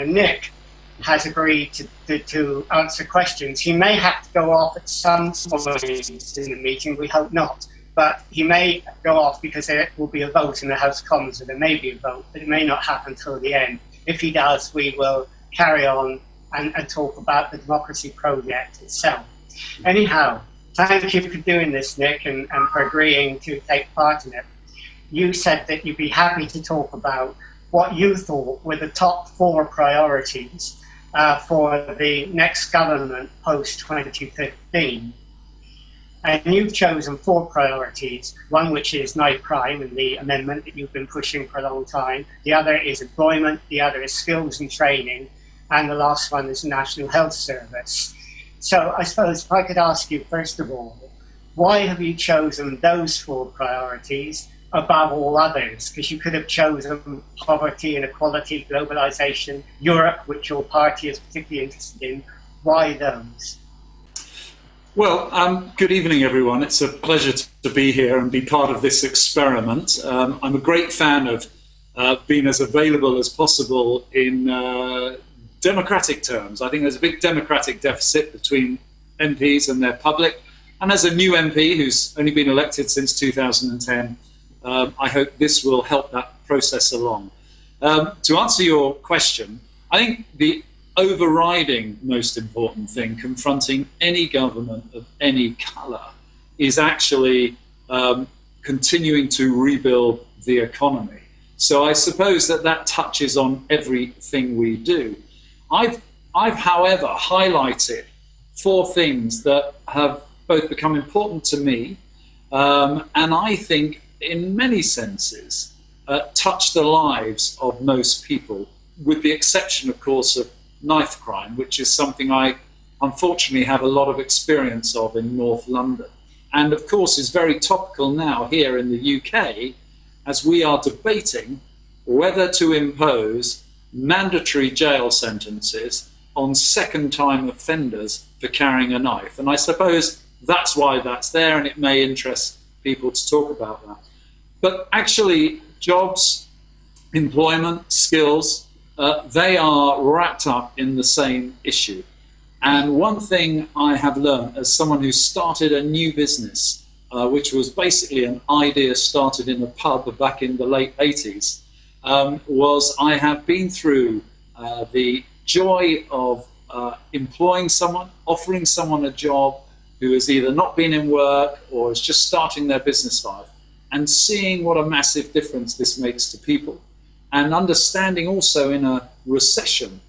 and Nick has agreed to answer questions. He may have to go off at some point in the meeting, we hope not, but he may go off because there will be a vote in the House of Commons, or there may be a vote, but it may not happen until the end. If he does, we will carry on and talk about the democracy project itself. Anyhow, thank you for doing this, Nick, and for agreeing to take part in it. You said that you'd be happy to talk about what you thought were the top 4 priorities for the next government post-2015. And you've chosen 4 priorities, one which is knife crime and the amendment that you've been pushing for a long time. The other is employment, the other is skills and training, and the last one is National Health Service. So I suppose if I could ask you, first of all, why have you chosen those 4 priorities above all others? Because you could have chosen poverty, inequality, globalization, Europe, which your party is particularly interested in. Why those? Well, good evening, everyone. It's a pleasure to be here and be part of this experiment. I'm a great fan of being as available as possible in democratic terms. I think there's a big democratic deficit between MPs and their public. And as a new MP who's only been elected since 2010, I hope this will help that process along. To answer your question, I think the overriding most important thing confronting any government of any colour is actually continuing to rebuild the economy. So I suppose that touches on everything we do. I've however highlighted 4 things that have both become important to me and I think in many senses touch the lives of most people, with the exception of course of knife crime, which is something I unfortunately have a lot of experience of in North London, and of course is very topical now here in the UK as we are debating whether to impose mandatory jail sentences on second-time offenders for carrying a knife. And I suppose that's why that's there, and it may interest people to talk about that. But actually, jobs, employment, skills, they are wrapped up in the same issue. And one thing I have learned as someone who started a new business, which was basically an idea started in a pub back in the late 80s, was I have been through the joy of employing someone, offering someone a job who has either not been in work or is just starting their business life, and seeing what a massive difference this makes to people. And understanding also in a recession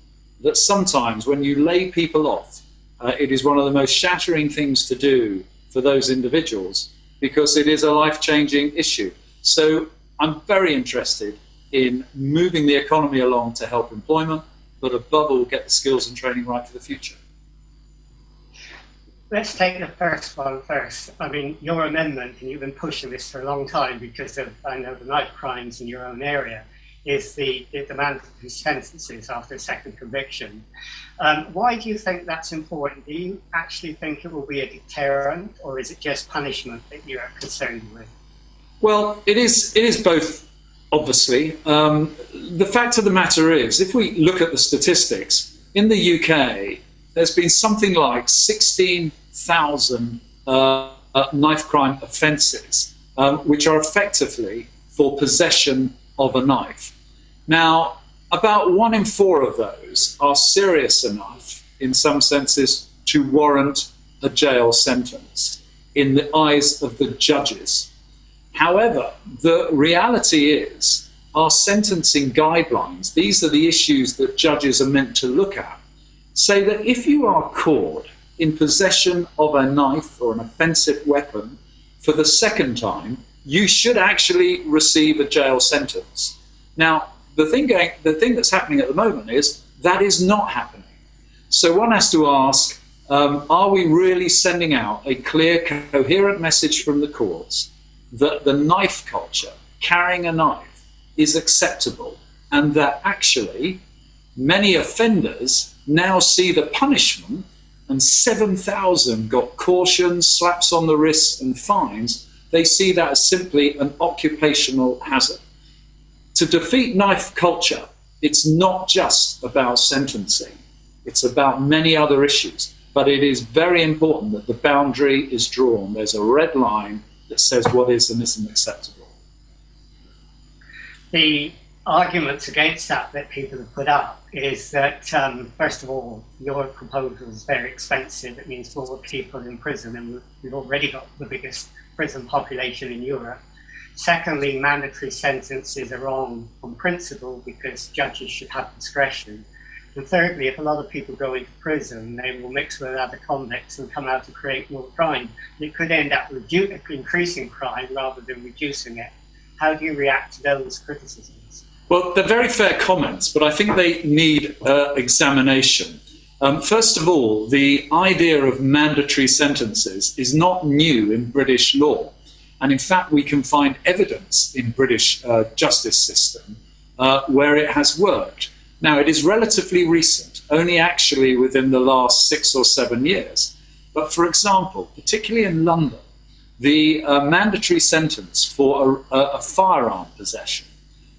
that sometimes when you lay people off, it is one of the most shattering things to do for those individuals because it is a life-changing issue. So I'm very interested in moving the economy along to help employment, but above all, get the skills and training right for the future. Let's take the first one first. I mean, your amendment, and you've been pushing this for a long time because of, I know, the knife crimes in your own area, is the mandatory sentences after a second conviction. Why do you think that's important? Do you actually think it will be a deterrent, or is it just punishment that you're concerned with? Well, it is both, obviously. The fact of the matter is, if we look at the statistics, in the UK, there's been something like 16,000 knife crime offences, which are effectively for possession of a knife. Now, about 1 in 4 of those are serious enough, in some senses, to warrant a jail sentence in the eyes of the judges. However, the reality is, our sentencing guidelines, these are the issues that judges are meant to look at, say that if you are caught in possession of a knife or an offensive weapon for the second time, you should actually receive a jail sentence. Now, the thing that's happening at the moment is that is not happening. So one has to ask, are we really sending out a clear, coherent message from the courts that the knife culture, carrying a knife, is acceptable, and that actually many offenders now see the punishment, and 7,000 got cautions, slaps on the wrist and fines. They see that as simply an occupational hazard. To defeat knife culture, it's not just about sentencing. It's about many other issues. But it is very important that the boundary is drawn. There's a red line that says what is and isn't acceptable. The arguments against that people have put up is that, first of all, your proposal is very expensive. It means more people in prison, and we've already got the biggest prison population in Europe. Secondly, mandatory sentences are wrong on principle because judges should have discretion. And thirdly, if a lot of people go into prison, they will mix with other convicts and come out to create more crime. It could end up increasing crime rather than reducing it. How do you react to those criticisms? Well, they're very fair comments, but I think they need examination. First of all, the idea of mandatory sentences is not new in British law. And in fact, we can find evidence in British justice system where it has worked. Now, it is relatively recent, only actually within the last 6 or 7 years. But for example, particularly in London, the mandatory sentence for a firearm possession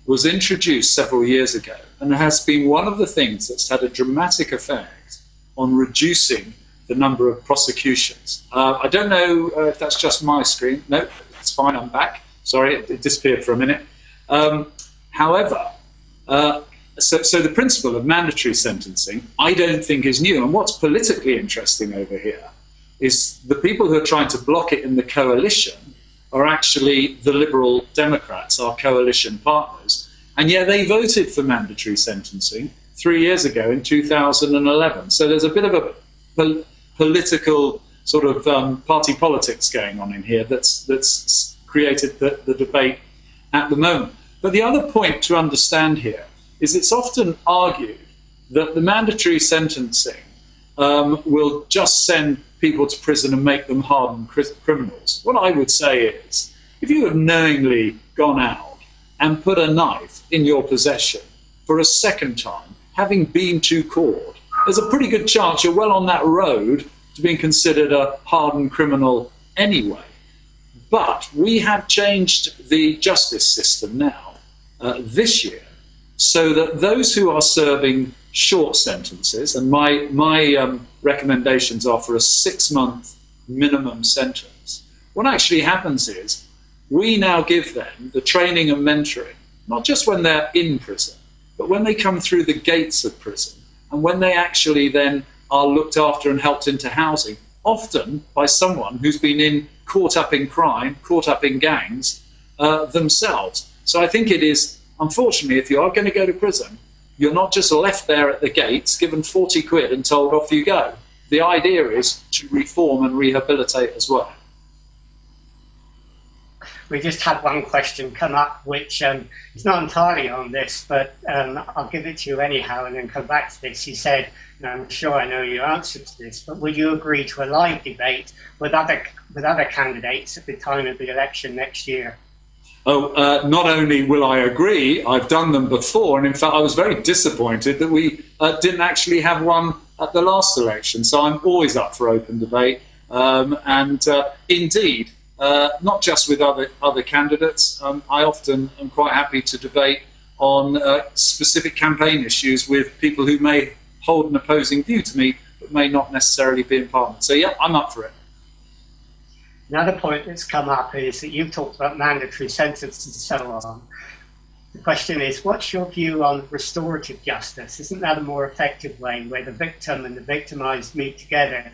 was introduced several years ago and has been one of the things that's had a dramatic effect on reducing the number of prosecutions. I don't know if that's just my screen. No, it's fine, I'm back. Sorry, it disappeared for a minute. However, so the principle of mandatory sentencing, I don't think is new. And what's politically interesting over here is the people who are trying to block it in the coalition are actually the Liberal Democrats, our coalition partners. And yet they voted for mandatory sentencing 3 years ago in 2011. So there's a bit of a political sort of party politics going on in here that's created the debate at the moment. But the other point to understand here is it's often argued that the mandatory sentencing will just send people to prison and make them hardened criminals. What I would say is, if you have knowingly gone out and put a knife in your possession for a second time, having been to court, there's a pretty good chance you're well on that road to being considered a hardened criminal anyway. But we have changed the justice system now, this year, so that those who are serving short sentences, and my recommendations are for a 6-month minimum sentence, what actually happens is we now give them the training and mentoring, not just when they're in prison, but when they come through the gates of prison, and when they actually then are looked after and helped into housing, often by someone who's been caught up in crime, caught up in gangs themselves. So I think it is, unfortunately, if you are going to go to prison, you're not just left there at the gates, given 40 quid and told off you go. The idea is to reform and rehabilitate as well. We just had one question come up, which is not entirely on this, but I'll give it to you anyhow and then come back to this. He said, and I'm sure I know your answer to this, but would you agree to a live debate with other candidates at the time of the election next year? Not only will I agree, I've done them before, and in fact I was very disappointed that we didn't actually have one at the last election. So I'm always up for open debate, indeed, not just with other candidates. I often am quite happy to debate on specific campaign issues with people who may hold an opposing view to me, but may not necessarily be in Parliament. So yeah, I'm up for it. Another point that's come up is that you've talked about mandatory sentences and so on. The question is, what's your view on restorative justice? Isn't that a more effective way where the victim and the victimised meet together?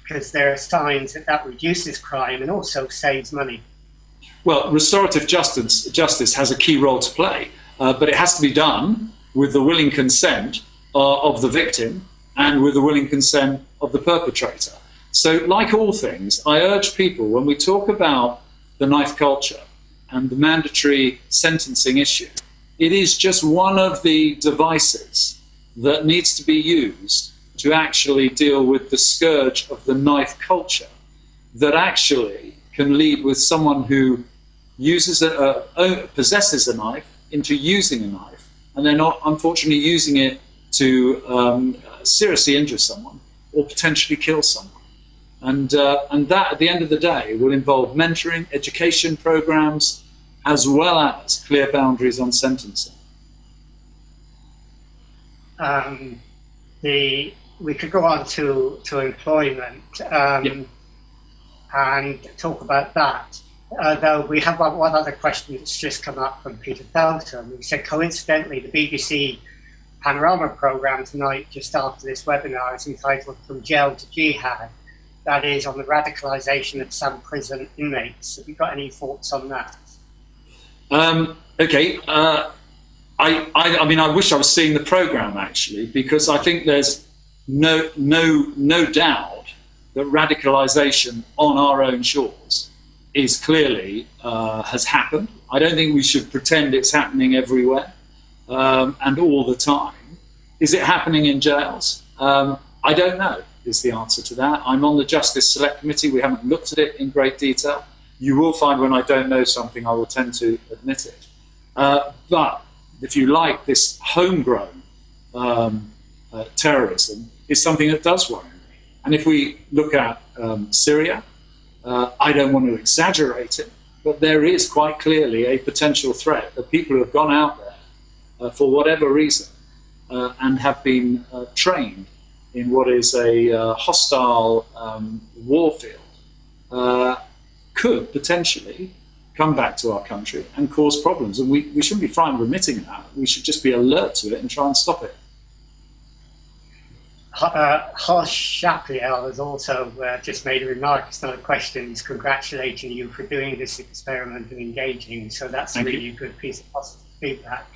Because there are signs that reduces crime and also saves money. Well, restorative justice has a key role to play, but it has to be done with the willing consent of the victim and with the willing consent of the perpetrator. So, like all things, I urge people, when we talk about the knife culture and the mandatory sentencing issue, it is just one of the devices that needs to be used to actually deal with the scourge of the knife culture that actually can lead with someone who uses possesses a knife into using a knife, and they're not, unfortunately, using it to seriously injure someone or potentially kill someone. And that, at the end of the day, will involve mentoring, education programs, as well as clear boundaries on sentencing. we could go on to employment and talk about that. Though we have one other question that's just come up from Peter Felton. He said, coincidentally, the BBC Panorama programme tonight, just after this webinar, is entitled From Jail to Jihad. That is on the radicalisation of some prison inmates. Have you got any thoughts on that? Okay. I mean, I wish I was seeing the programme, actually, because I think there's no doubt that radicalisation on our own shores is clearly has happened. I don't think we should pretend it's happening everywhere and all the time. Is it happening in jails? I don't know, is the answer to that. I'm on the Justice Select Committee. We haven't looked at it in great detail. You will find when I don't know something, I will tend to admit it. But if you like, this homegrown terrorism is something that does worry me. And if we look at Syria, I don't want to exaggerate it, but there is quite clearly a potential threat that people who have gone out there for whatever reason and have been trained in what is a hostile war field could potentially come back to our country and cause problems. And we shouldn't be frightened of admitting that. We should just be alert to it and try and stop it. Horst Shapliel has also just made a remark. It's not a question. He's congratulating you for doing this experiment and engaging. So that's a really good piece of positive feedback.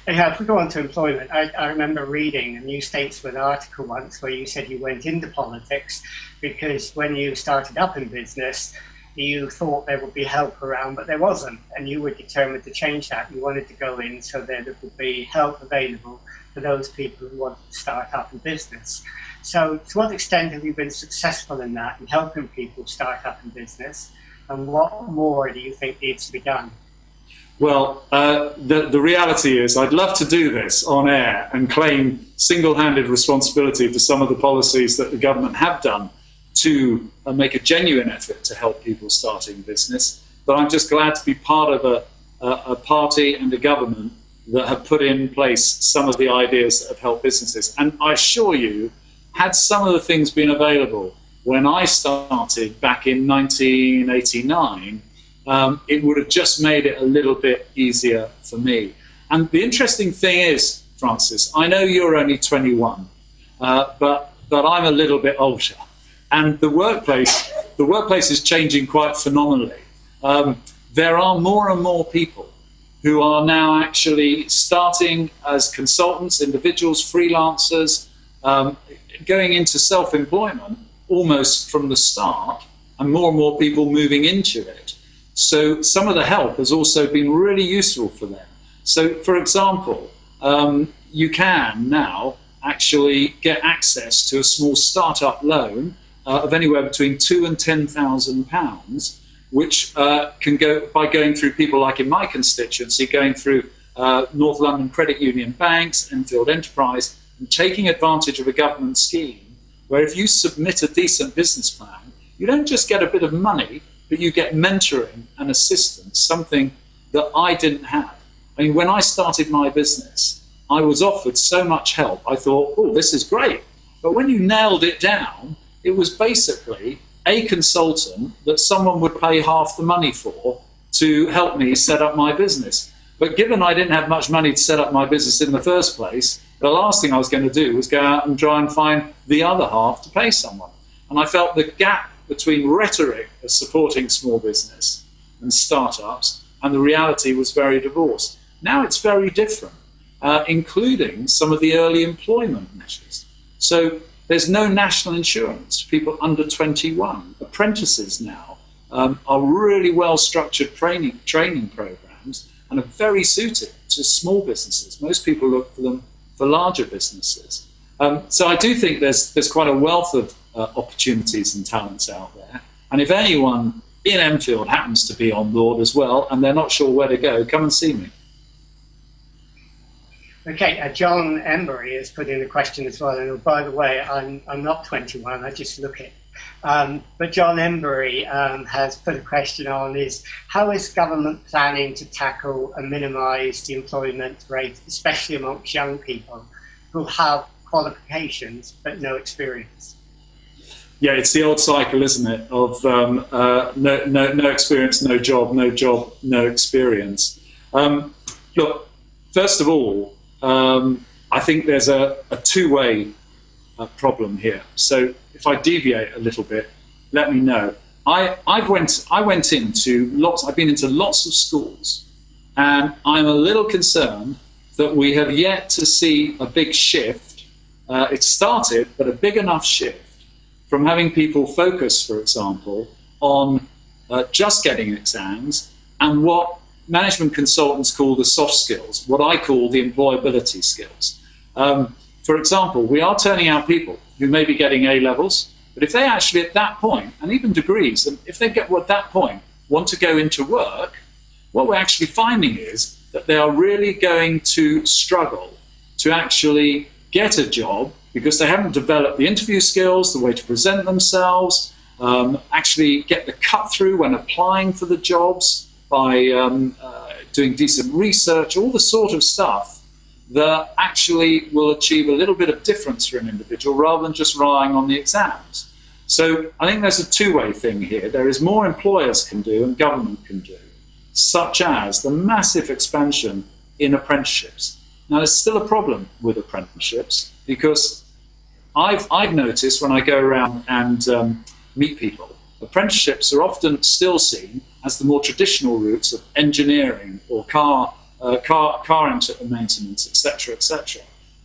Anyhow, if we go on to employment, I remember reading a New Statesman article once where you said you went into politics because when you started up in business, you thought there would be help around, but there wasn't, and you were determined to change that. You wanted to go in so that there would be help available for those people who wanted to start up in business. So to what extent have you been successful in that, in helping people start up in business, and what more do you think needs to be done? Well, the reality is I'd love to do this on air and claim single-handed responsibility for some of the policies that the government have done to make a genuine effort to help people starting business. But I'm just glad to be part of a party and a government that have put in place some of the ideas that have helped businesses. And I assure you, had some of the things been available when I started back in 1989, it would have just made it a little bit easier for me. And the interesting thing is, Francis, I know you're only 21, but I'm a little bit older. And the workplace is changing quite phenomenally. There are more and more people who are now actually starting as consultants, individuals, freelancers, going into self-employment almost from the start, and more people moving into it. So some of the help has also been really useful for them. So, for example, you can now actually get access to a small startup loan of anywhere between £2,000 and £10,000, which can go by going through people like in my constituency, going through North London Credit Union banks, Enfield Enterprise, and taking advantage of a government scheme where if you submit a decent business plan, you don't just get a bit of money, but you get mentoring and assistance, something that I didn't have. I mean, when I started my business, I was offered so much help. I thought, oh, this is great. But when you nailed it down, it was basically a consultant that someone would pay half the money for to help me set up my business. But given I didn't have much money to set up my business in the first place, the last thing I was going to do was go out and try and find the other half to pay someone. And I felt the gap between rhetoric of supporting small business and startups and the reality was very divorced. Now it's very different, including some of the early employment measures. So there's no national insurance for people under 21. Apprentices now are really well-structured training programs and are very suited to small businesses. Most people look for them for larger businesses. So I do think there's quite a wealth of opportunities and talents out there. And if anyone in Enfield happens to be on board as well and they're not sure where to go, come and see me. Okay, John Embury has put in a question as well. And by the way, I'm not 21, I just look it. But John Embury has put a question on is, how is government planning to tackle and minimise the employment rate, especially amongst young people? who have qualifications but no experience. Yeah, it's the old cycle, isn't it, of no experience, no job, no experience. Look, first of all, I think there's a two-way problem here. So if I deviate a little bit, let me know. I've been into lots of schools, and I'm a little concerned that we have yet to see a big shift. It started, but a big enough shift from having people focus, for example, on just getting exams and what management consultants call the soft skills, what I call the employability skills. For example, we are turning out people who may be getting A levels, but if they actually at that point, and even degrees, and if they get at that point want to go into work, what we're actually finding is that they are really going to struggle to actually get a job because they haven't developed the interview skills, the way to present themselves, actually get the cut through when applying for the jobs by doing decent research, all the sort of stuff that actually will achieve a little bit of difference for an individual rather than just relying on the exams. So I think there's a two-way thing here. There is more employers can do and government can do, such as the massive expansion in apprenticeships. Now, there's still a problem with apprenticeships because I've noticed when I go around and meet people, apprenticeships are often still seen as the more traditional routes of engineering or car maintenance, etc., etc.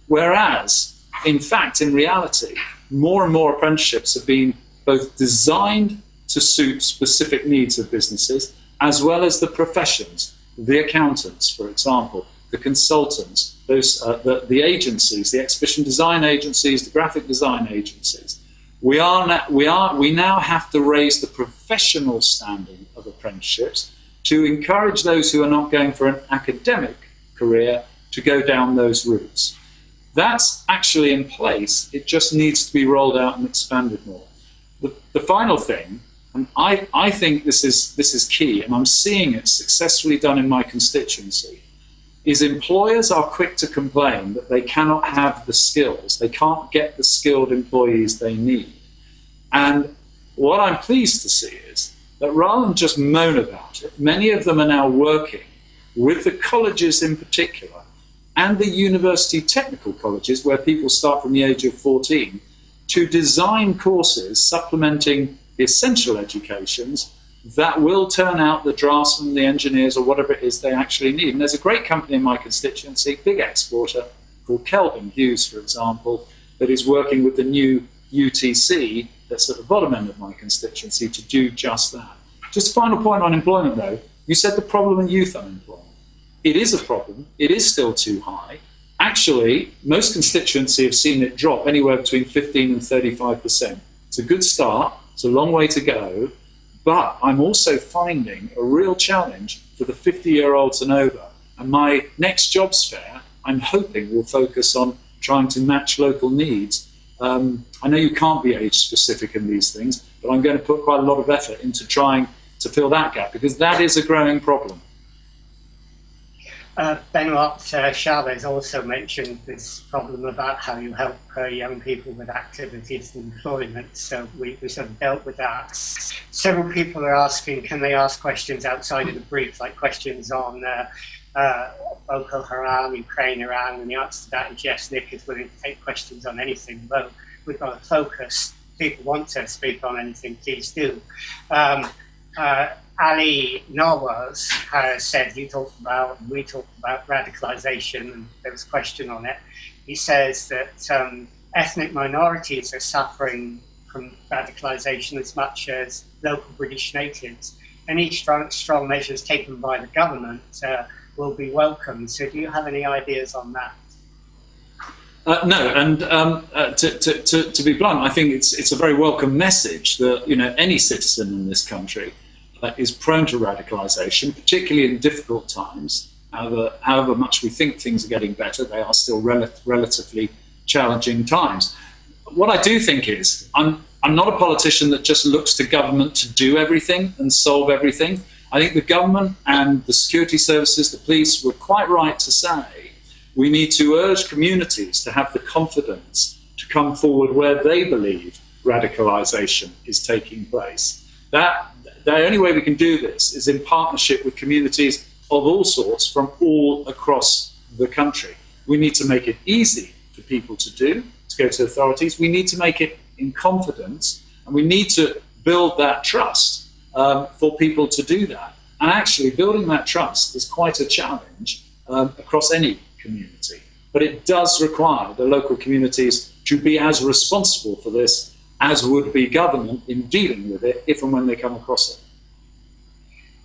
Whereas, in fact, in reality, more and more apprenticeships have been both designed to suit specific needs of businesses as well as the professions, the accountants, for example, the consultants, the agencies, the exhibition design agencies, the graphic design agencies. We now have to raise the professional standing of apprenticeships to encourage those who are not going for an academic career to go down those routes. That's actually in place. It just needs to be rolled out and expanded more. The final thing, and I think this is key, and I'm seeing it successfully done in my constituency, is employers are quick to complain that they cannot have the skills. They can't get the skilled employees they need. And what I'm pleased to see is that rather than just moan about it, many of them are now working with the colleges in particular and the university technical colleges where people start from the age of 14 to design courses supplementing the essential educations that will turn out the draftsmen, the engineers, or whatever it is they actually need. And there's a great company in my constituency, big exporter, called Kelvin Hughes, for example, that is working with the new UTC that's at the bottom end of my constituency to do just that. Just a final point on employment, though. You said the problem in youth unemployment. It is a problem. It is still too high. Actually, most constituencies have seen it drop anywhere between 15 and 35%. It's a good start. It's a long way to go. But I'm also finding a real challenge for the 50-year-olds and over. And my next jobs fair, I'm hoping, will focus on trying to match local needs. I know you can't be age-specific in these things, but I'm going to put quite a lot of effort into trying to fill that gap, because that is a growing problem. Benoit Chavez also mentioned this problem about how you help young people with activities and employment, so we sort of dealt with that. Several people are asking, can they ask questions outside of the brief, like questions on Boko Haram, Ukraine, Iran, and the answer to that is yes, Nick is willing to take questions on anything, but we've got a focus. If people want to speak on anything, please do. Ali Nawaz has said, we talked about radicalisation, and there was a question on it. He says that ethnic minorities are suffering from radicalisation as much as local British natives. Any strong measures taken by the government will be welcome. So do you have any ideas on that? No, and to be blunt, I think it's a very welcome message that any citizen in this country is prone to radicalisation, particularly in difficult times. However much we think things are getting better, they are still relatively challenging times. What I do think is, I'm not a politician that just looks to government to do everything and solve everything. I think the government and the security services, the police, were quite right to say We need to urge communities to have the confidence to come forward where they believe radicalisation is taking place. The only way we can do this is in partnership with communities of all sorts from all across the country. We need to make it easy for people to do, to go to authorities. We need to make it in confidence, and we need to build that trust for people to do that. And actually, building that trust is quite a challenge across any community. But it does require the local communities to be as responsible for this as would be government in dealing with it if and when they come across it.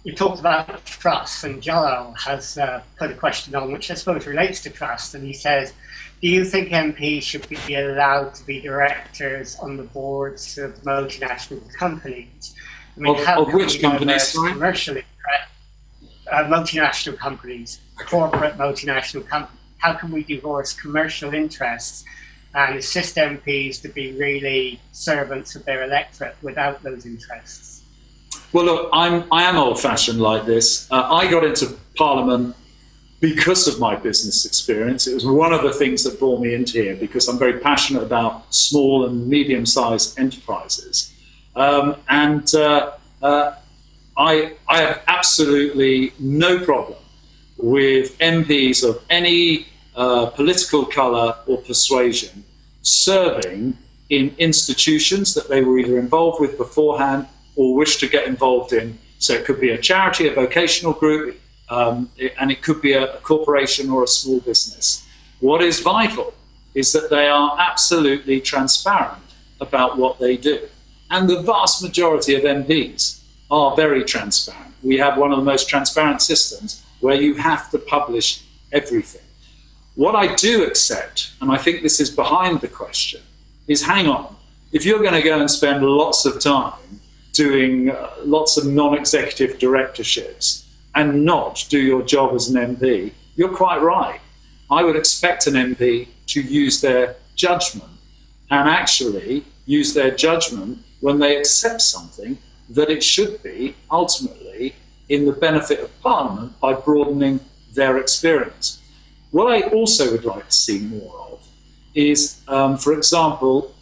You talked about trust, and Joel has put a question on which I suppose relates to trust, and he says, do you think MPs should be allowed to be directors on the boards of multinational companies? I mean, of which companies? Commercially, multinational companies, corporate multinational companies. How can we divorce commercial interests and assist MPs to be really servants of their electorate without those interests? Well, look, I am old-fashioned like this. I got into Parliament because of my business experience. It was one of the things that brought me into here, because I'm very passionate about small and medium-sized enterprises. I have absolutely no problem with MPs of any political colour or persuasion serving in institutions that they were either involved with beforehand or wish to get involved in. So it could be a charity, a vocational group, and it could be a corporation or a small business. What is vital is that they are absolutely transparent about what they do. And the vast majority of MPs are very transparent. We have one of the most transparent systems where you have to publish everything. What I do accept, and I think this is behind the question, is hang on, if you're going to go and spend lots of time doing lots of non-executive directorships and not do your job as an MP, you're quite right. I would expect an MP to use their judgment, and actually use their judgment when they accept something that it should be ultimately in the benefit of Parliament by broadening their experience. What I also would like to see more of is, for example,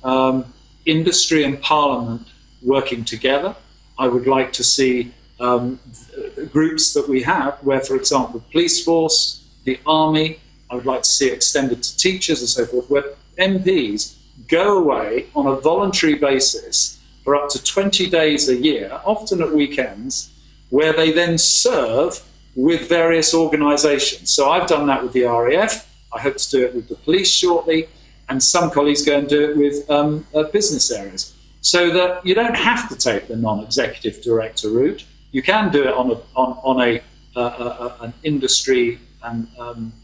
industry and Parliament working together. I would like to see groups that we have where, for example, the police force, the army, I would like to see extended to teachers and so forth, where MPs go away on a voluntary basis for up to 20 days a year, often at weekends, where they then serve with various organisations. So I've done that with the RAF, I hope to do it with the police shortly, and some colleagues go and do it with business areas. So that you don't have to take the non-executive director route. You can do it on an industry and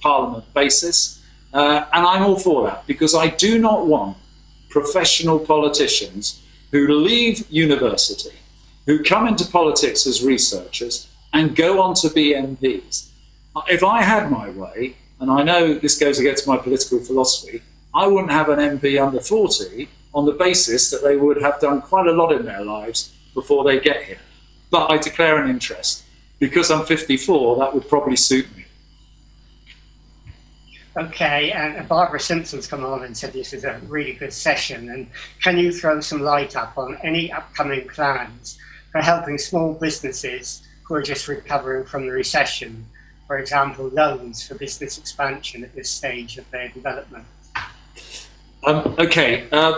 Parliament basis. And I'm all for that, because I do not want professional politicians who leave university, who come into politics as researchers and go on to be MPs. If I had my way, and I know this goes against my political philosophy, I wouldn't have an MP under 40 on the basis that they would have done quite a lot in their lives before they get here. But I declare an interest. Because I'm 54, that would probably suit me. Okay, and Barbara Simpson's come on and said this is a really good session. And can you throw some light up on any upcoming plans for helping small businesses who are just recovering from the recession? For example, loans for business expansion at this stage of their development.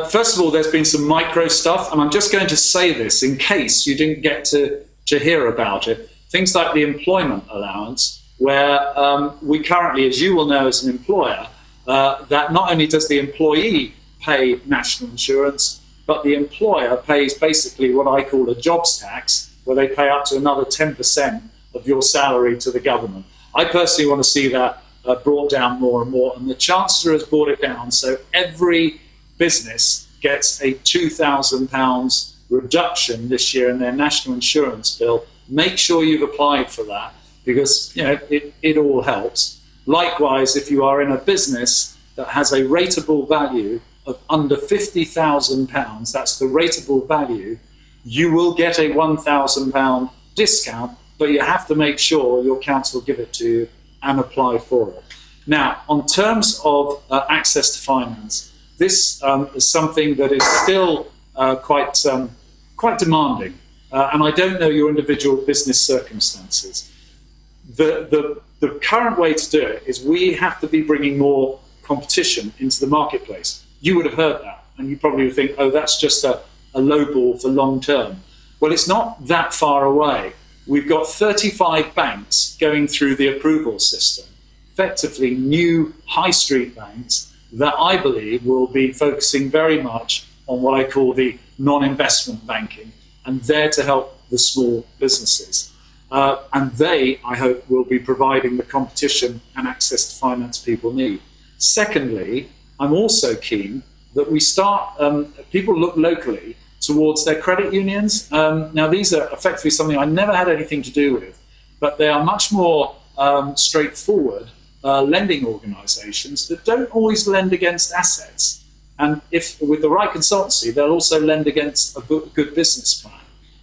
First of all, there's been some micro stuff, and I'm just going to say this in case you didn't get to hear about it. Things like the employment allowance, where we currently, as you will know as an employer, that not only does the employee pay national insurance, but the employer pays basically what I call a jobs tax, where they pay up to another 10% of your salary to the government. I personally want to see that brought down more and more, and the Chancellor has brought it down, so every business gets a £2,000 reduction this year in their national insurance bill. Make sure you've applied for that, because it all helps. Likewise, if you are in a business that has a rateable value of under £50,000, that's the rateable value, you will get a £1,000 discount, but you have to make sure your council give it to you and apply for it. Now, on terms of access to finance, this is something that is still quite demanding, and I don't know your individual business circumstances. The current way to do it is we have to be bringing more competition into the marketplace. You would have heard that, and you probably would think, oh, that's just a low ball for long term. Well, it's not that far away. We've got 35 banks going through the approval system, effectively new high street banks that I believe will be focusing very much on what I call the non-investment banking, and there to help the small businesses. And they, I hope, will be providing the competition and access to finance people need. Secondly, I'm also keen that we start, people look locally towards their credit unions. Now, these are effectively something I never had anything to do with, but they are much more straightforward lending organisations that don't always lend against assets. And if with the right consultancy, they'll also lend against a good business plan.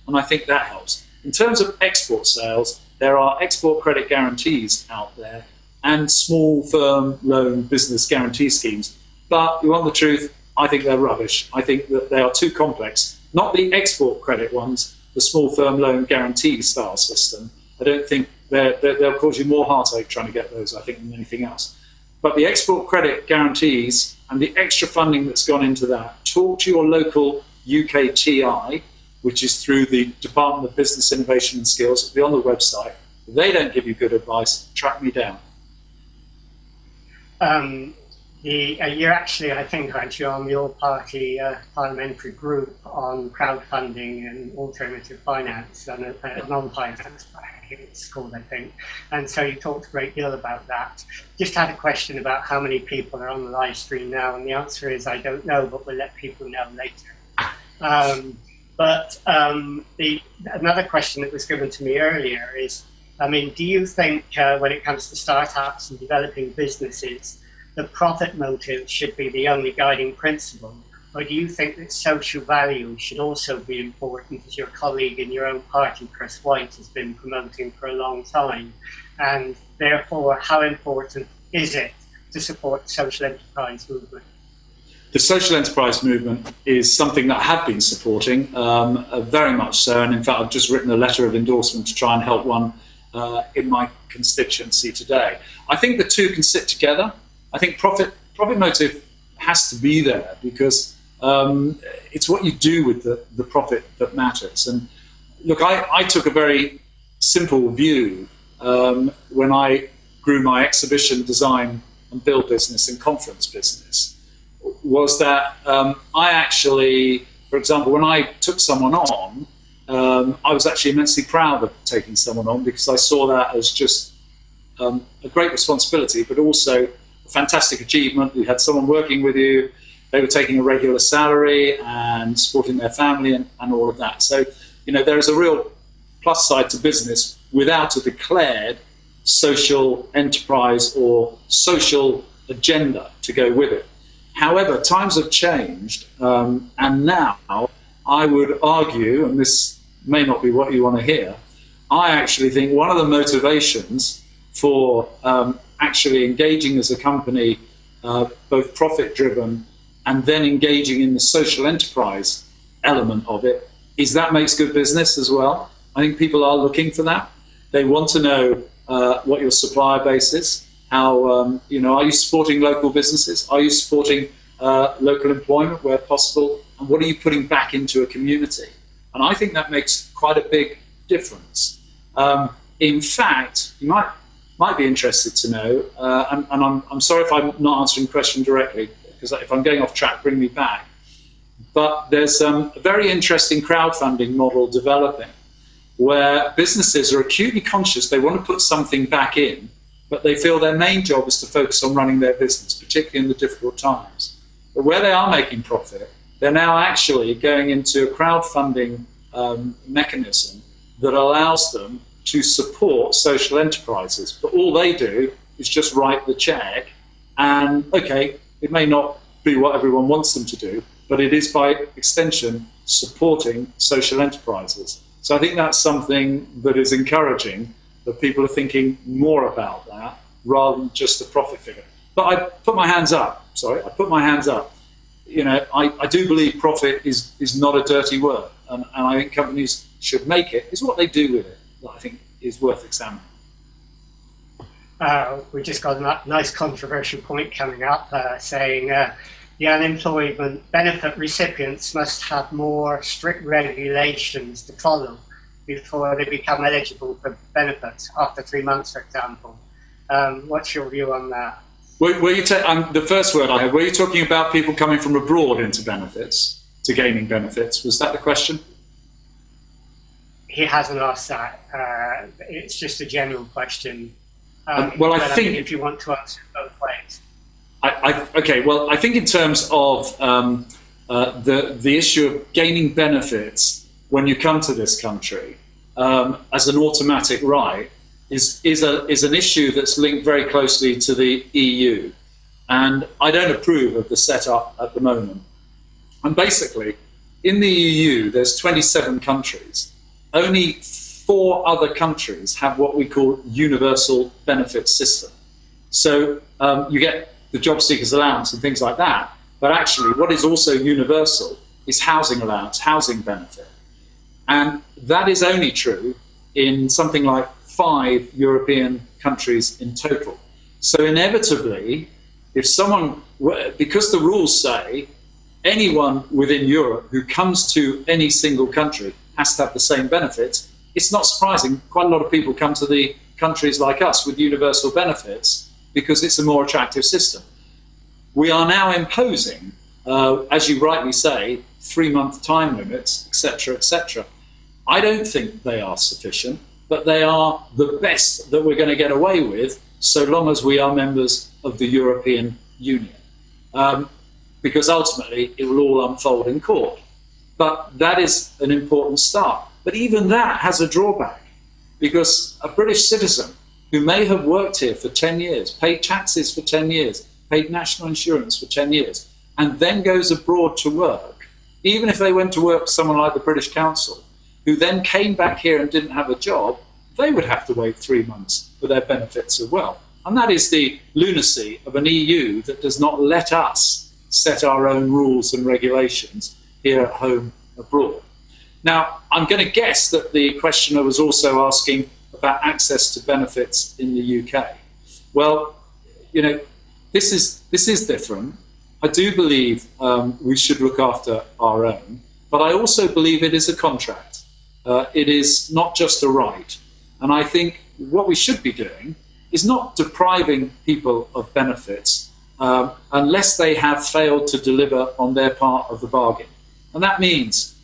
And I think that helps. In terms of export sales, there are export credit guarantees out there and small firm loan business guarantee schemes. But you want the truth, I think they're rubbish. I think that they are too complex. Not the export credit ones, the small firm loan guarantee style system. I don't think they'll cause you more heartache trying to get those, I think, than anything else. But the export credit guarantees and the extra funding that's gone into that, talk to your local UKTI, which is through the Department of Business Innovation and Skills. It'll be on the website. If they don't give you good advice, track me down. You're actually, I think, aren't you, on the all-party parliamentary group on crowdfunding and alternative finance and non-finance, it's called, I think. And so you talked a great deal about that. Just had a question about how many people are on the live stream now, and the answer is I don't know, but we'll let people know later. Another question that was given to me earlier is, I mean, do you think when it comes to startups and developing businesses, the profit motive should be the only guiding principle? Or do you think that social value should also be important, as your colleague in your own party, Chris White, has been promoting for a long time? And therefore, how important is it to support the social enterprise movement? The social enterprise movement is something that I have been supporting, very much so. And in fact, I've just written a letter of endorsement to try and help one in my constituency today. I think the two can sit together. I think profit motive has to be there because it's what you do with the profit that matters. And look, I took a very simple view when I grew my exhibition design and build business and conference business, was that I actually, for example, when I took someone on, I was actually immensely proud of taking someone on because I saw that as just a great responsibility, but also a fantastic achievement. You had someone working with you, they were taking a regular salary and supporting their family and all of that. So, you know, there is a real plus side to business without a declared social enterprise or social agenda to go with it. However, times have changed, and now I would argue, and this may not be what you want to hear, I actually think one of the motivations for actually engaging as a company, both profit-driven and then engaging in the social enterprise element of it, is that makes good business as well. I think people are looking for that. They want to know what your supplier base is. How, you know, are you supporting local businesses? Are you supporting local employment where possible? And what are you putting back into a community? And I think that makes quite a big difference. In fact, you might be interested to know, and I'm sorry if I'm not answering the question directly, because if I'm going off track, bring me back. But there's a very interesting crowdfunding model developing where businesses are acutely conscious they want to put something back in, but they feel their main job is to focus on running their business, particularly in the difficult times. But where they are making profit, they're now actually going into a crowdfunding mechanism that allows them to support social enterprises. But all they do is just write the check, and okay, it may not be what everyone wants them to do, but it is by extension supporting social enterprises. So I think that's something that is encouraging, that people are thinking more about that, rather than just the profit figure. But I put my hands up. Sorry, I put my hands up. You know, I do believe profit is not a dirty word, and I think companies should make it. It's what they do with it that I think is worth examining. We just got a nice controversial point coming up saying the unemployment benefit recipients must have more strict regulations to follow before they become eligible for benefits after 3 months, for example. What's your view on that? Were you the first word I had, were you talking about people coming from abroad into benefits, to gaining benefits? Was that the question? He hasn't asked that. It's just a general question. Well, I think if you want to answer both ways. Okay, well, I think in terms of the issue of gaining benefits when you come to this country as an automatic right is an issue that's linked very closely to the EU, and I don't approve of the setup at the moment. And basically, in the EU, there's 27 countries. Only 4 other countries have what we call universal benefit system. So you get the job seekers allowance and things like that, but actually what is also universal is housing allowance, housing benefit. And that is only true in something like 5 European countries in total. So inevitably, if someone, because the rules say anyone within Europe who comes to any single country has to have the same benefits, it's not surprising quite a lot of people come to the countries like us with universal benefits because it's a more attractive system. We are now imposing, as you rightly say, 3-month time limits, etc., etc. I don't think they are sufficient, but they are the best that we're going to get away with so long as we are members of the European Union. Because ultimately it will all unfold in court. But that is an important start. But even that has a drawback, because a British citizen who may have worked here for 10 years, paid taxes for 10 years, paid national insurance for 10 years, and then goes abroad to work, even if they went to work for someone like the British Council, who then came back here and didn't have a job, they would have to wait 3 months for their benefits as well. And that is the lunacy of an EU that does not let us set our own rules and regulations here at home abroad. Now, I'm going to guess that the questioner was also asking about access to benefits in the UK. Well, you know, this is different. I do believe we should look after our own, but I also believe it is a contract. It is not just a right. And I think what we should be doing is not depriving people of benefits unless they have failed to deliver on their part of the bargain. And that means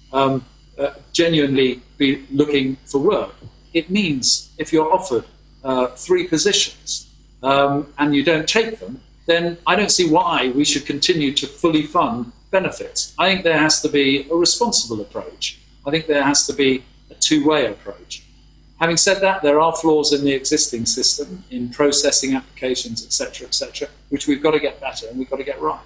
genuinely be looking for work. It means if you're offered 3 positions and you don't take them, then I don't see why we should continue to fully fund benefits. I think there has to be a responsible approach. I think there has to be a 2-way approach. Having said that, there are flaws in the existing system, in processing applications, etc., which we've got to get better and we've got to get right.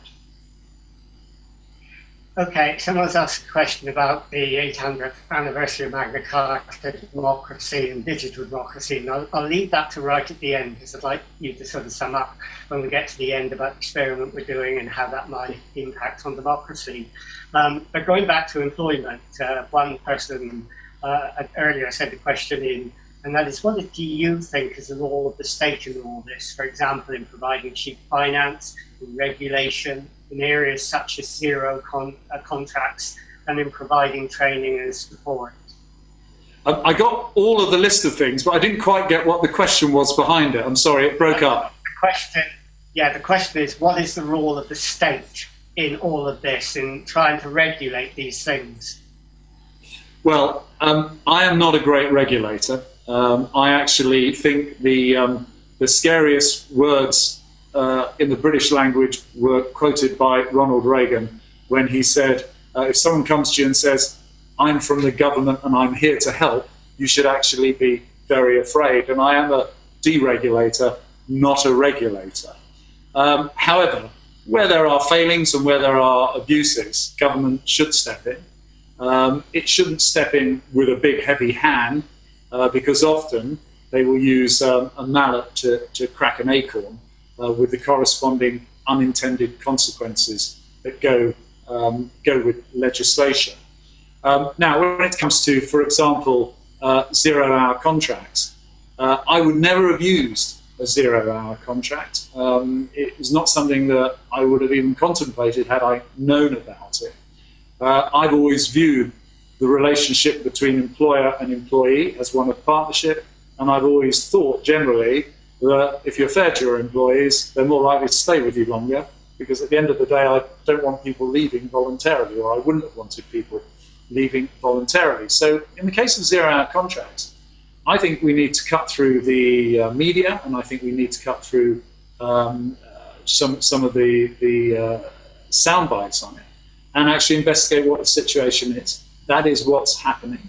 Okay, someone's asked a question about the 800th anniversary of Magna Carta, democracy and digital democracy, and I'll leave that to right at the end, because I'd like you to sort of sum up when we get to the end about the experiment we're doing and how that might impact on democracy. But going back to employment, one person earlier sent a question in, and that is, what do you think is the role of the state in all this? For example, in providing cheap finance, in regulation, in areas such as zero contracts, and in providing training and support. I got all of the list of things, but I didn't quite get what the question was behind it. I'm sorry, it broke up. The question is, what is the role of the state in all of this, in trying to regulate these things? Well, I am not a great regulator. I actually think the scariest words in the British language were quoted by Ronald Reagan when he said, if someone comes to you and says, I'm from the government and I'm here to help, you should actually be very afraid. And I am a deregulator, not a regulator. However, where there are failings and where there are abuses, government should step in. It shouldn't step in with a big heavy hand, because often they will use a mallet to crack an acorn with the corresponding unintended consequences that go with legislation. Now, when it comes to, for example, zero-hour contracts, I would never have used a zero-hour contract. It was not something that I would have even contemplated had I known about it. I've always viewed the relationship between employer and employee as one of partnership, and I've always thought generally that if you're fair to your employees, they're more likely to stay with you longer, because at the end of the day, I don't want people leaving voluntarily, or I wouldn't have wanted people leaving voluntarily. So in the case of zero-hour contracts, I think we need to cut through the media, and I think we need to cut through some of the sound bites on it, and actually investigate what the situation is. That is what's happening.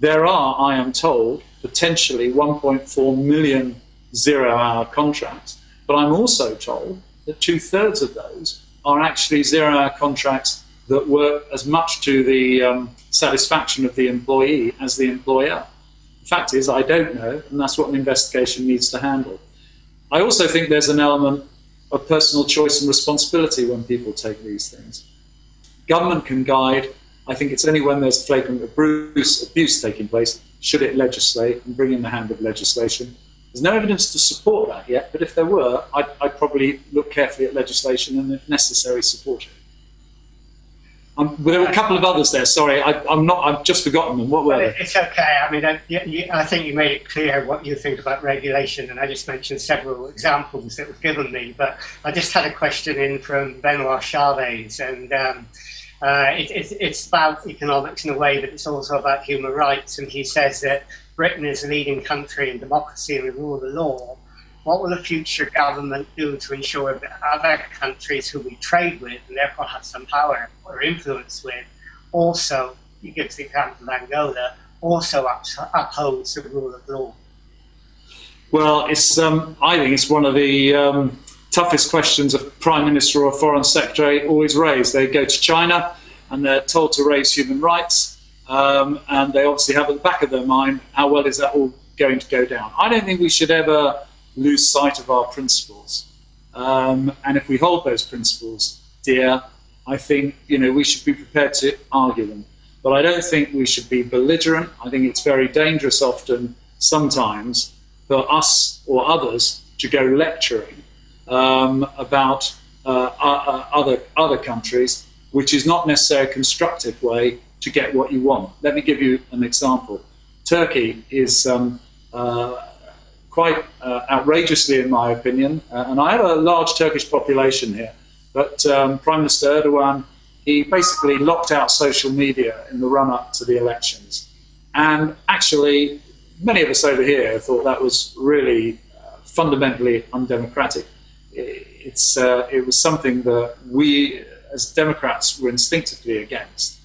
There are, I am told, potentially 1.4 million zero-hour contracts, but I'm also told that 2/3 of those are actually zero-hour contracts that work as much to the satisfaction of the employee as the employer. The fact is, I don't know, and that's what an investigation needs to handle. I also think there's an element of personal choice and responsibility when people take these things. Government can guide. I think it's only when there's flagrant abuse taking place should it legislate and bring in the hand of legislation. There's no evidence to support that yet, but if there were, I'd probably look carefully at legislation and, if necessary, support it. There were a couple of others there. Sorry, I've just forgotten them. What were they? It's okay. I mean, I think you made it clear what you think about regulation, and I just mentioned several examples that were given me. But I just had a question in from Benoit Chavez, and it's about economics in a way, but it's also about human rights. And he says that Britain is a leading country in democracy and the rule of the law. What will a future government do to ensure that other countries who we trade with, and therefore have some power or influence with, also, you give the example of Angola, also upholds the rule of law? Well, I think it's one of the toughest questions a Prime Minister or a Foreign Secretary always raise. They go to China and they're told to raise human rights, and they obviously have at the back of their mind, how well is that all going to go down? I don't think we should ever lose sight of our principles. And if we hold those principles dear, I think we should be prepared to argue them. But I don't think we should be belligerent. I think it's very dangerous often, sometimes, for us or others to go lecturing about other countries, which is not necessarily a constructive way to get what you want. Let me give you an example. Turkey is quite outrageously, in my opinion, and I have a large Turkish population here, but Prime Minister Erdogan, he basically locked out social media in the run-up to the elections. And actually, many of us over here thought that was really fundamentally undemocratic. It was something that we, as Democrats, were instinctively against.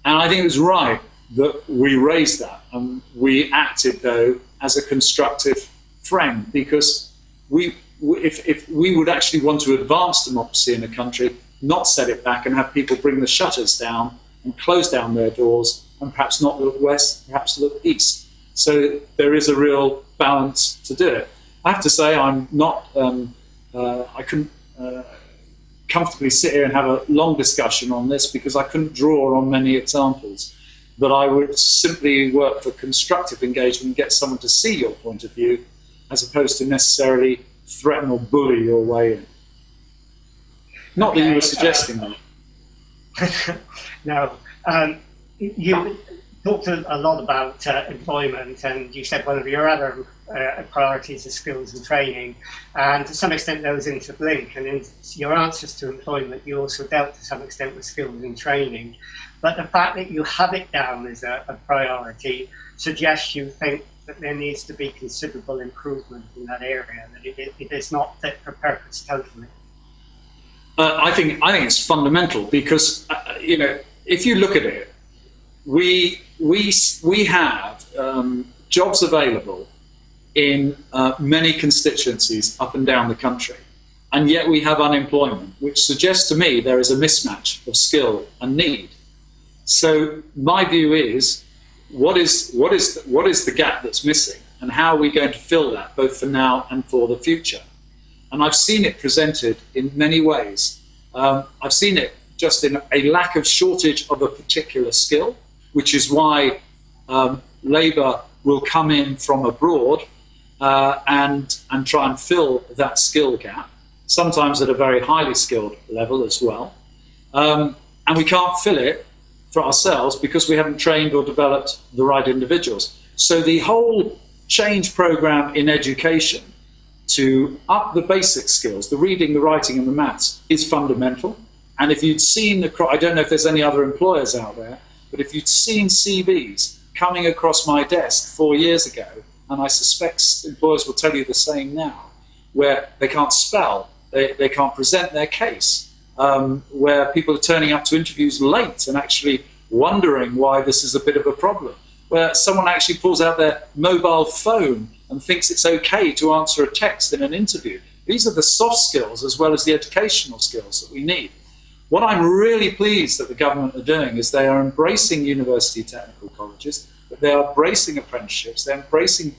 And I think it was right that we raised that, and we acted, though, as a constructive friend, because if we would actually want to advance democracy in a country, not set it back and have people bring the shutters down and close down their doors and perhaps not look west, perhaps look east. So there is a real balance to do it. I have to say I'm not, I couldn't comfortably sit here and have a long discussion on this because I couldn't draw on many examples. But I would simply work for constructive engagement and get someone to see your point of view, as opposed to necessarily threaten or bully your way in. Not that you were suggesting that. No. You talked a lot about employment, and you said one of your other priorities is skills and training, and to some extent those interlink, and in your answers to employment you also dealt to some extent with skills and training. But the fact that you have it down as a priority suggests you think that there needs to be considerable improvement in that area, that it is not fit for purpose totally. I think it's fundamental because if you look at it, we have jobs available in many constituencies up and down the country, and yet we have unemployment, which suggests to me there is a mismatch of skill and need. So my view is, what is the gap that's missing? and how are we going to fill that, both for now and for the future? And I've seen it presented in many ways. I've seen it just in a lack of shortage of a particular skill, which is why labour will come in from abroad and try and fill that skill gap, sometimes at a very highly skilled level as well. And we can't fill it for ourselves because we haven't trained or developed the right individuals. So the whole change programme in education to up the basic skills, the reading, the writing and the maths, is fundamental. And if you'd seen I don't know if there's any other employers out there, but if you'd seen CVs coming across my desk 4 years ago, and I suspect employers will tell you the same now, where they can't spell, they can't present their case, where people are turning up to interviews late and actually wondering why this is a bit of a problem, where someone actually pulls out their mobile phone and thinks it's okay to answer a text in an interview. These are the soft skills as well as the educational skills that we need. What I'm really pleased that the government are doing is they are embracing university technical colleges, but they are embracing apprenticeships, they're embracing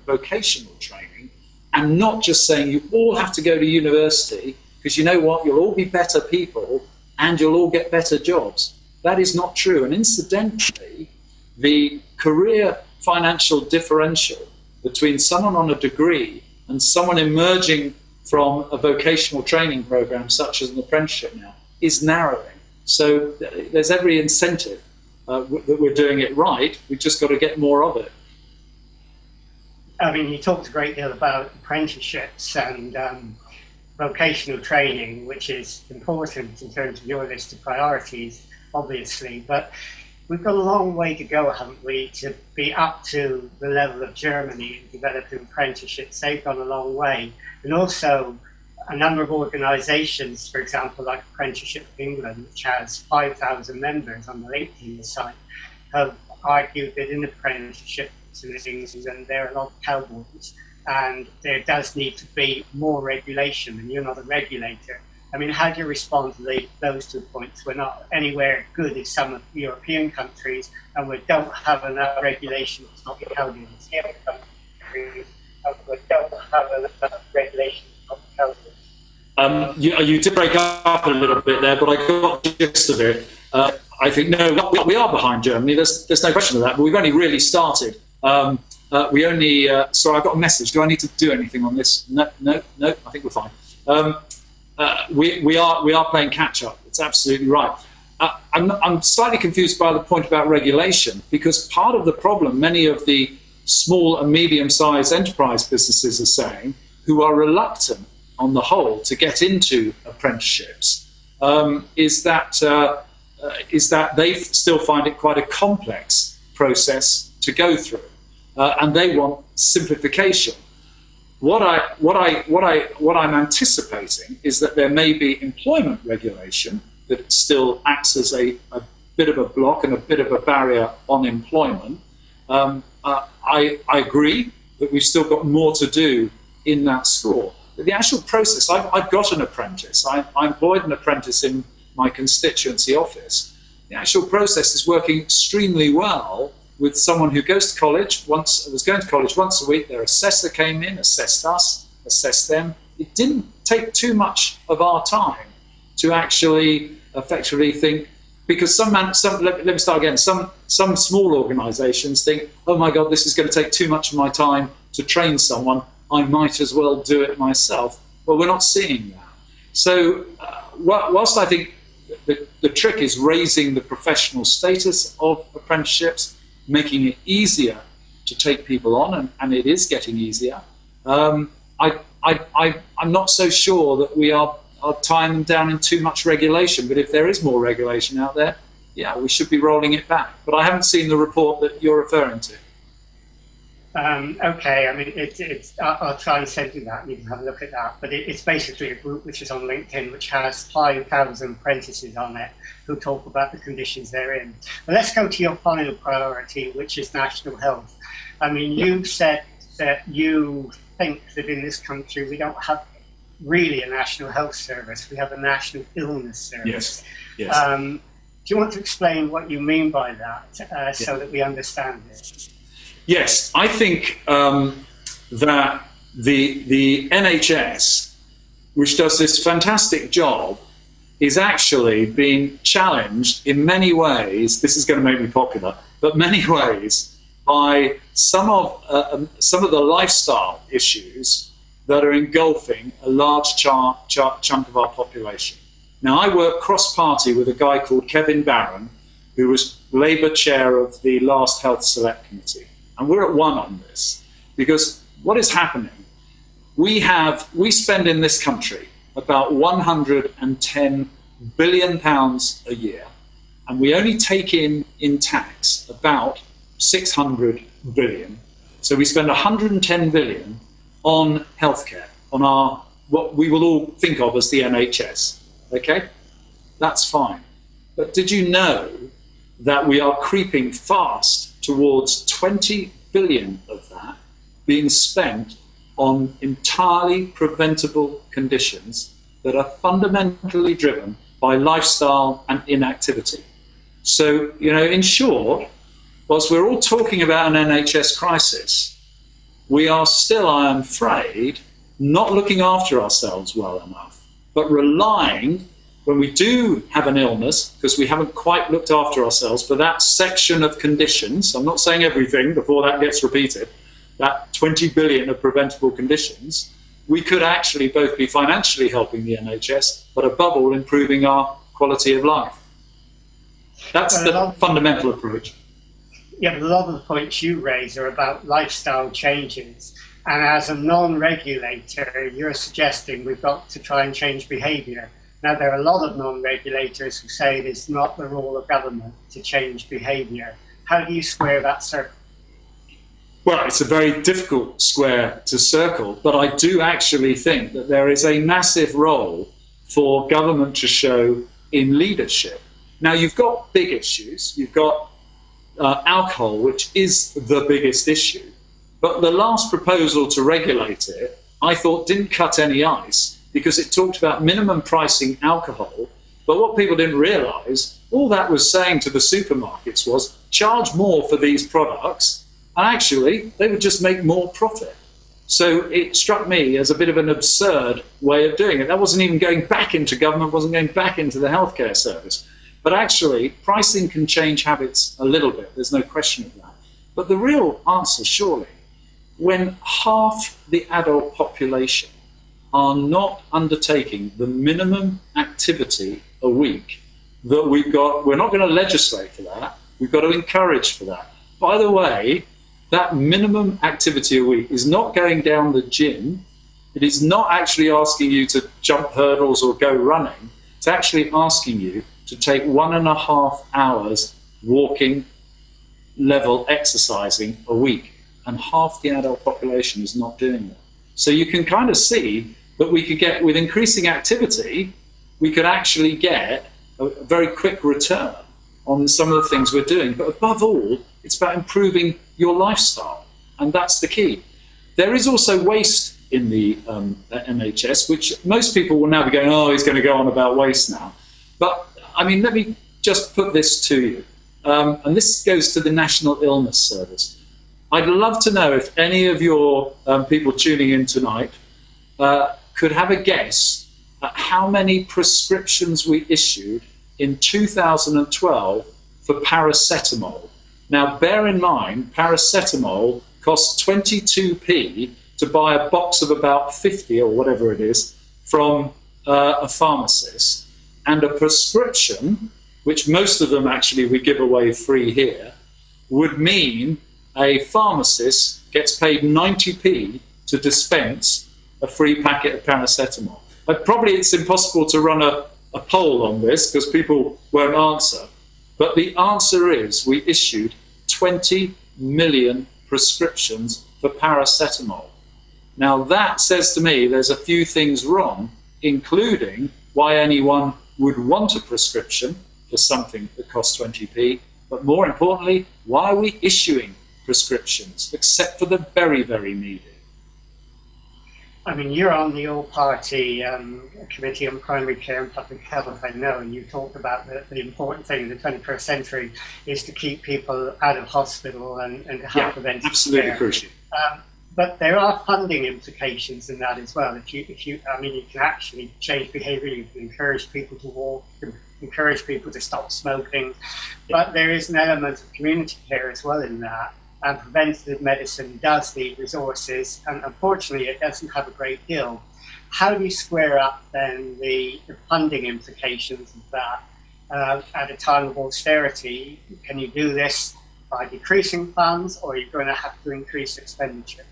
vocational training, and not just saying you all have to go to university, because you know what, you'll all be better people and you'll all get better jobs. That is not true. And incidentally, the career financial differential between someone on a degree and someone emerging from a vocational training program such as an apprenticeship now is narrowing. So there's every incentive that we're doing it right. We've just got to get more of it. I mean, you talked a great deal about apprenticeships and vocational training, which is important in terms of your list of priorities, obviously, but we've got a long way to go, haven't we, to be up to the level of Germany in developing apprenticeships. They've gone a long way. And also a number of organisations, for example, like Apprenticeship England, which has 5,000 members on the LinkedIn site, have argued that in apprenticeships in England there are a lot of cowboys, and there does need to be more regulation, and you're not a regulator. I mean, how do you respond to those 2 points? We're not anywhere good as some of the European countries, and we don't have enough regulation to stop the cowboys. The other countries, we don't have enough regulation to stop the cowboys. You did break up a little bit there, but I got the gist of it. I think, no, we are behind Germany. There's no question of that, but we've only really started. Sorry, I got a message. Do I need to do anything on this? No, I think we're fine. We are playing catch up. It's absolutely right. I'm slightly confused by the point about regulation, because part of the problem many of the small and medium-sized enterprise businesses are saying, who are reluctant on the whole to get into apprenticeships, is that they still find it quite a complex process to go through. And they want simplification. What I'm anticipating is that there may be employment regulation that still acts as a bit of a block and a bit of a barrier on employment. I agree that we've still got more to do in that score. But the actual process, I've got an apprentice. I employed an apprentice in my constituency office. The actual process is working extremely well with someone who was going to college once a week. Their assessor came in, assessed us, assessed them. It didn't take too much of our time to actually effectively think, because let me start again. Some small organisations think, oh my God, this is going to take too much of my time to train someone. I might as well do it myself. Well, we're not seeing that. So whilst I think the trick is raising the professional status of apprenticeships, making it easier to take people on, and it is getting easier, I'm not so sure that we are tying them down in too much regulation. But if there is more regulation out there, yeah, we should be rolling it back. But I haven't seen the report that you're referring to. Okay, I mean, I'll try and send you that, and you can have a look at that. But it's basically a group which is on LinkedIn, which has 5,000 apprentices on it who talk about the conditions they're in. But let's go to your final priority, which is national health. I mean, you said that you think that in this country we don't have really a national health service. We have a national illness service. Yes. Do you want to explain what you mean by that, so that we understand it? Yes, I think that the NHS, which does this fantastic job, is actually being challenged in many ways. This is going to make me popular, but many ways by some of the lifestyle issues that are engulfing a large chunk of our population. Now, I work cross-party with a guy called Kevin Barron, who was Labour chair of the last Health Select Committee. And we're at one on this, because what is happening? We spend in this country about £110 billion a year, and we only take in tax about 600 billion. So we spend 110 billion on healthcare, on what we will all think of as the NHS. Okay, that's fine. But did you know that we are creeping fast towards 20 billion of that being spent on entirely preventable conditions that are fundamentally driven by lifestyle and inactivity? So, you know, in short, whilst we're all talking about an NHS crisis, we are still, I am afraid, not looking after ourselves well enough, but relying, when we do have an illness, because we haven't quite looked after ourselves, for that section of conditions, I'm not saying everything before that gets repeated, that 20 billion of preventable conditions, we could actually both be financially helping the NHS, but above all, improving our quality of life. That's the fundamental approach. Yeah, but a lot of the points you raise are about lifestyle changes. And as a non-regulator, you're suggesting we've got to try and change behaviour. Now, there are a lot of non-regulators who say it is not the role of government to change behaviour. How do you square that circle? Well, it's a very difficult square to circle, but I do actually think that there is a massive role for government to show in leadership. Now, you've got big issues. You've got alcohol, which is the biggest issue. But the last proposal to regulate it, I thought, didn't cut any ice, because it talked about minimum pricing alcohol. But what people didn't realise, all that was saying to the supermarkets was, charge more for these products, and actually, they would just make more profit. So it struck me as a bit of an absurd way of doing it. That wasn't even going back into government, wasn't going back into the healthcare service. But actually, pricing can change habits a little bit. There's no question of that. But the real answer, surely, when half the adult population are not undertaking the minimum activity a week that we've got, we're not going to legislate for that. We've got to encourage for that. By the way, that minimum activity a week is not going down the gym. It is not actually asking you to jump hurdles or go running. It's actually asking you to take 1.5 hours walking, level exercising a week. And half the adult population is not doing that. So you can kind of see that we could get, with increasing activity, we could actually get a very quick return on some of the things we're doing. But above all, it's about improving your lifestyle. And that's the key. There is also waste in the NHS, which most people will now be going, oh, he's going to go on about waste now. But, I mean, let me just put this to you. And this goes to the National Illness Service. I'd love to know if any of your people tuning in tonight could have a guess at how many prescriptions we issued in 2012 for paracetamol. Now, bear in mind, paracetamol costs 22p to buy a box of about 50 or whatever it is from a pharmacist, and a prescription, which most of them actually we give away free here, would mean a pharmacist gets paid 90p to dispense a free packet of paracetamol. But probably it's impossible to run a poll on this because people won't answer. But the answer is we issued 20 million prescriptions for paracetamol. Now that says to me there's a few things wrong, including why anyone would want a prescription for something that costs 20p, but more importantly, why are we issuing prescriptions, except for the very, very needy? I mean, you're on the all-party Committee on Primary Care and Public Health, I know, and you talked about the important thing in the 21st century is to keep people out of hospital and to have preventive absolutely care. Crucial. But there are funding implications in that as well. I mean, you can actually change behaviour. You can encourage people to walk, you can encourage people to stop smoking. But there is an element of community care as well in that. And preventative medicine does need resources, and unfortunately it doesn't have a great deal. How do you square up then the funding implications of that at a time of austerity? Can you do this by decreasing funds, or are you going to have to increase expenditure?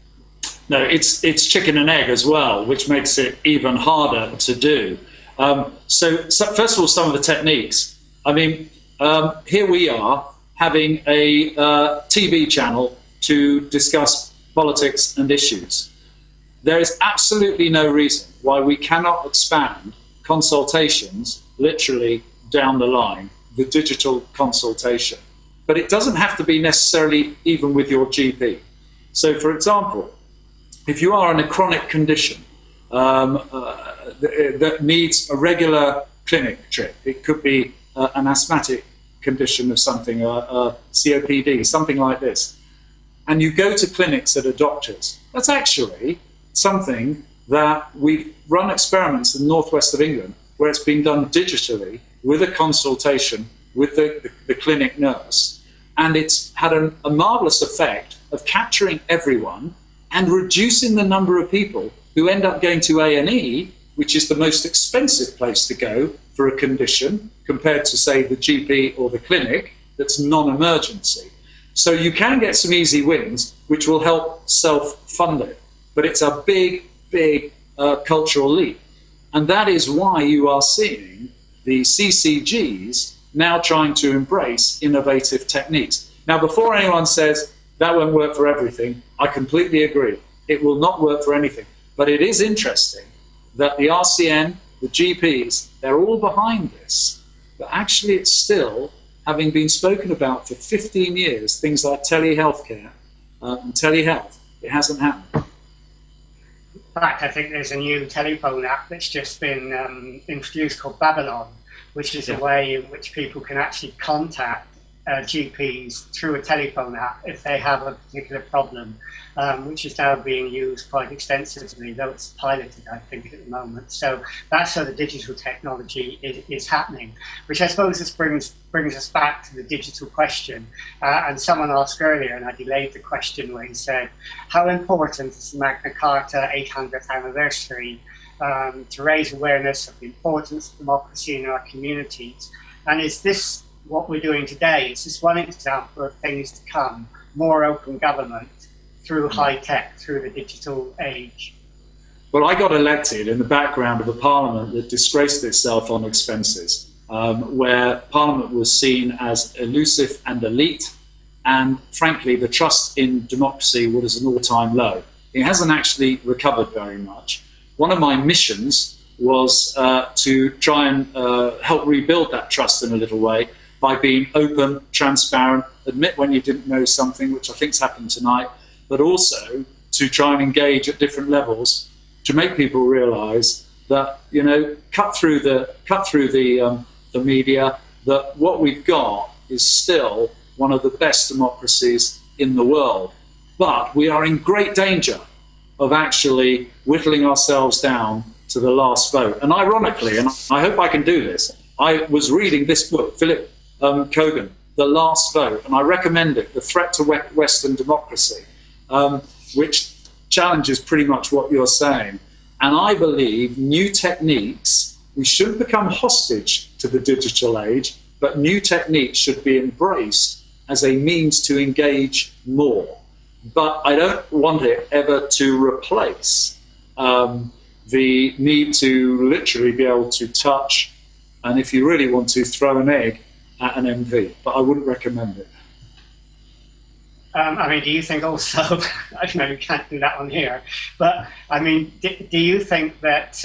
No, it's chicken and egg as well, which makes it even harder to do. So first of all, some of the techniques. I mean, here we are, having a TV channel to discuss politics and issues. There is absolutely no reason why we cannot expand consultations literally down the line, the digital consultation. But it doesn't have to be necessarily even with your GP. So, for example, if you are in a chronic condition that needs a regular clinic trip, it could be an asthmatic condition of something, COPD, something like this, and you go to clinics that are doctors, that's actually something that we've run experiments in the northwest of England where it's been done digitally with a consultation with the clinic nurse, and it's had a marvellous effect of capturing everyone and reducing the number of people who end up going to A&E, which is the most expensive place to go for a condition, compared to, say, the GP or the clinic that's non-emergency. So you can get some easy wins, which will help self-fund it. But it's a big, big cultural leap. And that is why you are seeing the CCGs now trying to embrace innovative techniques. Now, before anyone says that won't work for everything, I completely agree. It will not work for anything. But it is interesting that the RCN, the GPs, they're all behind this. But actually it's still, having been spoken about for 15 years, things like telehealthcare and telehealth, it hasn't happened. In fact, I think there's a new telephone app that's just been introduced called Babylon, which is a way in which people can actually contact GPs through a telephone app if they have a particular problem, which is now being used quite extensively, though it's piloted, I think, at the moment. So that's how the digital technology is happening, which I suppose this brings us back to the digital question. And someone asked earlier, and I delayed the question, where he said, how important is the Magna Carta 800th anniversary to raise awareness of the importance of democracy in our communities? And is this what we're doing today? It's just one example of things to come, more open government through high tech, through the digital age. Well, I got elected in the background of a parliament that disgraced itself on expenses, where parliament was seen as elusive and elite, and frankly, the trust in democracy was an all-time low. It hasn't actually recovered very much. One of my missions was to try and help rebuild that trust in a little way, by being open, transparent, admit when you didn't know something, which I think's happened tonight, but also to try and engage at different levels to make people realise that, you know, cut through the media, that what we've got is still one of the best democracies in the world. But we are in great danger of actually whittling ourselves down to the last vote. And ironically, and I hope I can do this, I was reading this book, Philip Kogan, The Last Vote, and I recommend it, The Threat to Western Democracy, which challenges pretty much what you're saying. And I believe new techniques, we shouldn't become hostage to the digital age, but new techniques should be embraced as a means to engage more. But I don't want it ever to replace the need to literally be able to touch, and if you really want to, throw an egg at an MP, but I wouldn't recommend it. I mean, do you think also, I know you can't do that on here, but I mean, do you think that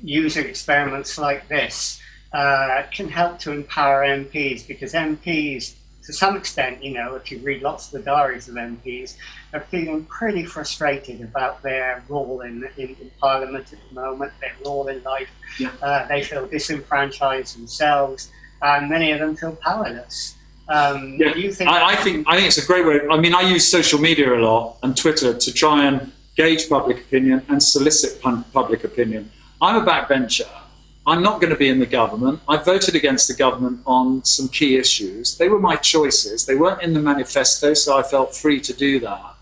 using experiments like this can help to empower MPs? Because MPs to some extent, you know, if you read lots of the diaries of MPs, are feeling pretty frustrated about their role in Parliament at the moment, their role in life. Yeah. They feel disenfranchised themselves, and many of them feel powerless. Yeah. Do you think I think it's a great way. I mean, I use social media a lot and Twitter to try and gauge public opinion and solicit public opinion. I'm a backbencher. I'm not going to be in the government. I voted against the government on some key issues. They were my choices. They weren't in the manifesto, so I felt free to do that.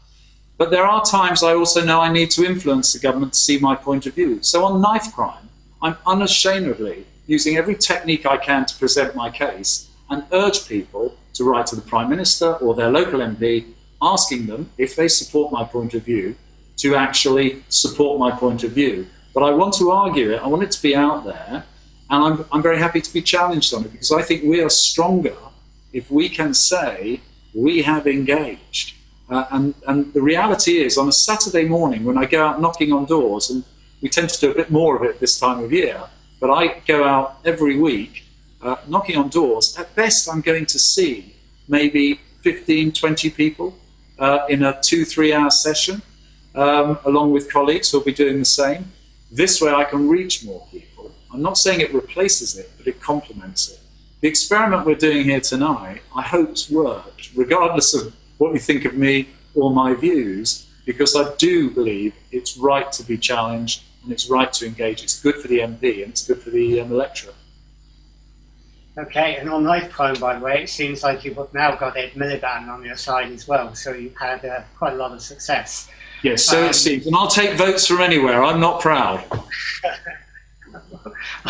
But there are times I also know I need to influence the government to see my point of view. So on knife crime, I'm unashamedly using every technique I can to present my case and urge people to write to the Prime Minister or their local MP, asking them, if they support my point of view, to actually support my point of view. But I want to argue it, I want it to be out there, and I'm very happy to be challenged on it, because I think we are stronger if we can say we have engaged. And the reality is, on a Saturday morning when I go out knocking on doors, and we tend to do a bit more of it this time of year, but I go out every week knocking on doors. At best, I'm going to see maybe 15, 20 people in a 2-3 hour session, along with colleagues who'll be doing the same. This way I can reach more people. I'm not saying it replaces it, but it complements it. The experiment we're doing here tonight, I hope's worked, regardless of what you think of me or my views, because I do believe it's right to be challenged and it's right to engage. It's good for the MP and it's good for the electorate. Okay, and on knife crime, by the way, it seems like you've now got Ed Miliband on your side as well, so you've had quite a lot of success. Yes, so it seems. And I'll take votes from anywhere. I'm not proud.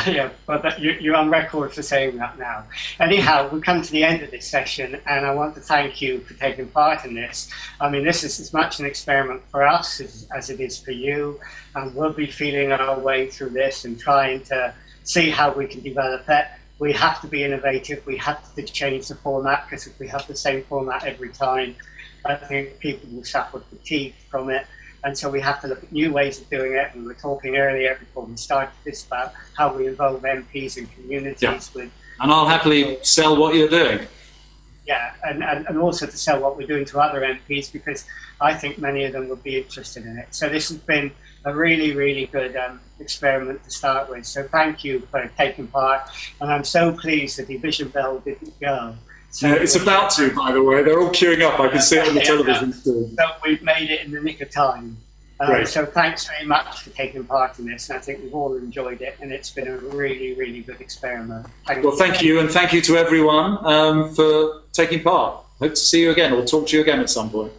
Yeah, but you're on record for saying that now. Anyhow, we've come to the end of this session, and I want to thank you for taking part in this. I mean, this is as much an experiment for us as it is for you, and we'll be feeling our way through this and trying to see how we can develop it. We have to be innovative. We have to change the format, because if we have the same format every time, I think people will suffer fatigue from it. And so we have to look at new ways of doing it. And we were talking earlier before we started this about how we involve MPs and communities with. And I'll happily sell what you're doing. Yeah, and also to sell what we're doing to other MPs, because I think many of them would be interested in it. So this has been a really, really good experiment to start with. So thank you for taking part. And I'm so pleased the division bell didn't go. So yeah, it's about to, by the way. They're all queuing up. I can see it on the television screen. So we've made it in the nick of time. So thanks very much for taking part in this. And I think we've all enjoyed it. And it's been a really, really good experiment. Thank you. And thank you to everyone for taking part. Hope to see you again or talk to you again at some point.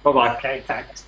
Bye-bye. Okay, thanks.